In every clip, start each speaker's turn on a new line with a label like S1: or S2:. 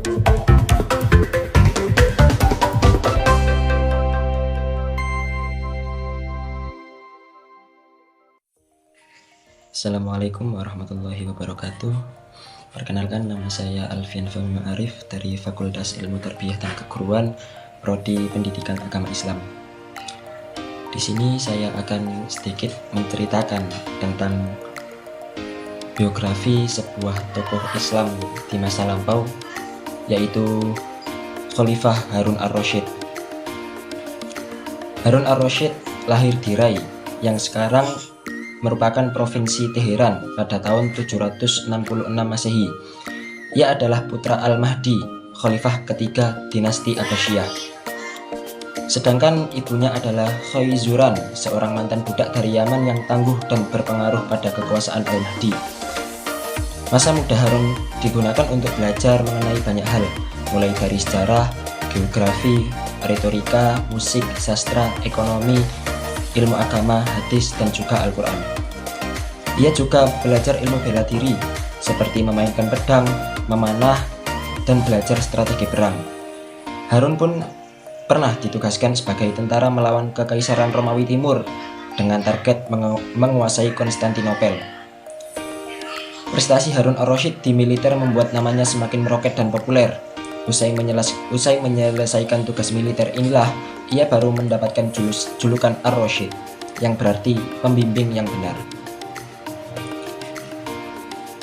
S1: Assalamualaikum warahmatullahi wabarakatuh. Perkenalkan, nama saya Alfian Fahmi Ma'arif dari Fakultas Ilmu Tarbiyah dan Keguruan, Prodi Pendidikan Agama Islam. Di sini saya akan sedikit menceritakan tentang biografi sebuah tokoh Islam di masa lampau, yaitu Khalifah Harun ar-Rasyid. Harun ar-Rasyid lahir di Rai, yang sekarang merupakan Provinsi Teheran pada tahun 766 Masehi. Ia adalah putra Al-Mahdi, Khalifah ketiga dinasti Abbasiyah. Sedangkan ibunya adalah Khayzuran, seorang mantan budak dari Yaman yang tangguh dan berpengaruh pada kekuasaan Al-Mahdi. Masa muda Harun digunakan untuk belajar mengenai banyak hal, mulai dari sejarah, geografi, retorika, musik, sastra, ekonomi, ilmu agama, hadis, dan juga Al-Quran. Ia juga belajar ilmu bela diri, seperti memainkan pedang, memanah, dan belajar strategi perang. Harun pun pernah ditugaskan sebagai tentara melawan Kekaisaran Romawi Timur dengan target menguasai Konstantinopel. Prestasi Harun ar-Rasyid di militer membuat namanya semakin meroket dan populer. Usai menyelesaikan tugas militer inilah ia baru mendapatkan julukan Ar-Rasyid, yang berarti pembimbing yang benar.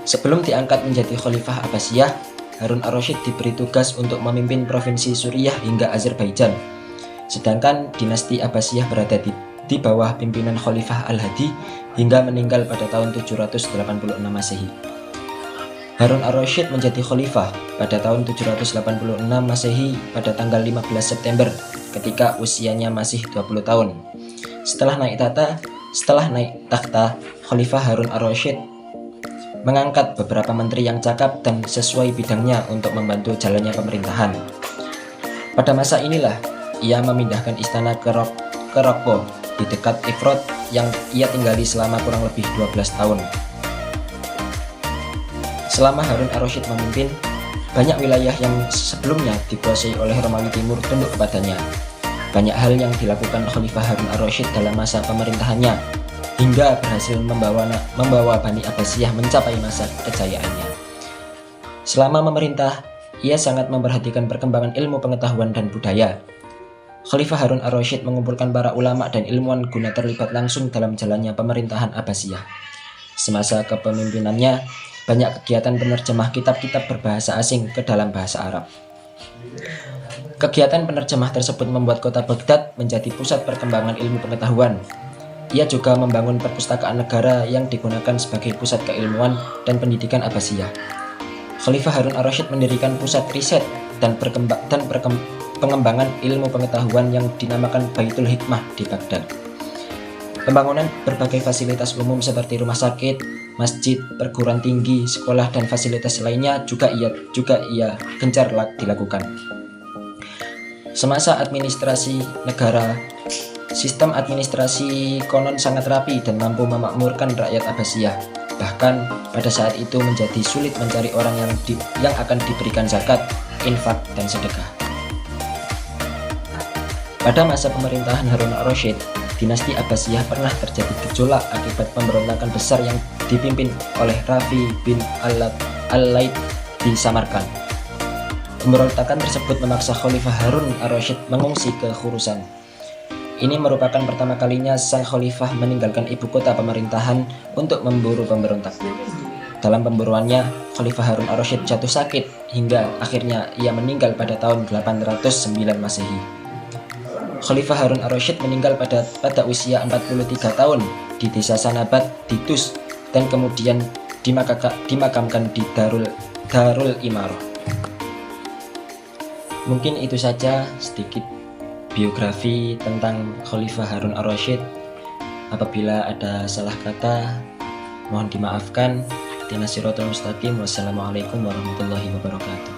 S1: Sebelum diangkat menjadi Khalifah Abbasiyah, Harun ar-Rasyid diberi tugas untuk memimpin provinsi Suriah hingga Azerbaijan. Sedangkan dinasti Abbasiyah berada di bawah pimpinan Khalifah Al-Hadi hingga meninggal pada tahun 786 Masehi. Harun ar-Rasyid menjadi khalifah pada tahun 786 Masehi pada tanggal 15 September ketika usianya masih 20 tahun. Setelah naik takhta, Khalifah Harun ar-Rasyid mengangkat beberapa menteri yang cakap dan sesuai bidangnya untuk membantu jalannya pemerintahan. Pada masa inilah ia memindahkan istana ke Raqqa di dekat Efrat yang ia tinggali selama kurang lebih 12 tahun. Selama Harun ar-Rasyid memimpin, banyak wilayah yang sebelumnya dikuasai oleh Romawi Timur tunduk kepadanya. Banyak hal yang dilakukan Khalifah Harun ar-Rasyid dalam masa pemerintahannya, hingga berhasil membawa Bani Abbasiyah mencapai masa kejayaannya. Selama memerintah, ia sangat memperhatikan perkembangan ilmu pengetahuan dan budaya. Khalifah Harun ar-Rasyid mengumpulkan para ulama dan ilmuwan guna terlibat langsung dalam jalannya pemerintahan Abbasiyah. Semasa kepemimpinannya, banyak kegiatan penerjemah kitab-kitab berbahasa asing ke dalam bahasa Arab. Kegiatan penerjemah tersebut membuat kota Baghdad menjadi pusat perkembangan ilmu pengetahuan. Ia juga membangun perpustakaan negara yang digunakan sebagai pusat keilmuan dan pendidikan Abbasiyah. Khalifah Harun ar-Rasyid mendirikan pusat riset dan pengembangan ilmu pengetahuan yang dinamakan Baitul Hikmah di Baghdad. Pembangunan berbagai fasilitas umum seperti rumah sakit, masjid, perguruan tinggi, sekolah, dan fasilitas lainnya juga ia gencar dilakukan. Semasa administrasi negara, sistem administrasi konon sangat rapi dan mampu memakmurkan rakyat Abbasiyah. Bahkan pada saat itu menjadi sulit mencari orang yang akan diberikan zakat, infak, dan sedekah. Pada masa pemerintahan Harun ar-Rasyid, dinasti Abbasiyah pernah terjadi gejolak akibat pemberontakan besar yang dipimpin oleh Rafi bin Al-Laid di Samarkand. Pemberontakan tersebut memaksa Khalifah Harun ar-Rasyid mengungsi ke Khurasan. Ini merupakan pertama kalinya sang khalifah meninggalkan ibu kota pemerintahan untuk memburu pemberontak. Dalam pemburuannya, Khalifah Harun ar-Rasyid jatuh sakit hingga akhirnya ia meninggal pada tahun 809 Masehi. Khalifah Harun ar-Rasyid meninggal pada usia 43 tahun di desa Sanabat di Tus dan kemudian dimakamkan di Darul Imarah. Mungkin itu saja sedikit biografi tentang Khalifah Harun ar-Rasyid. Apabila ada salah kata, mohon dimaafkan. Ihdinash shiratal mustaqim. Wassalamualaikum warahmatullahi wabarakatuh.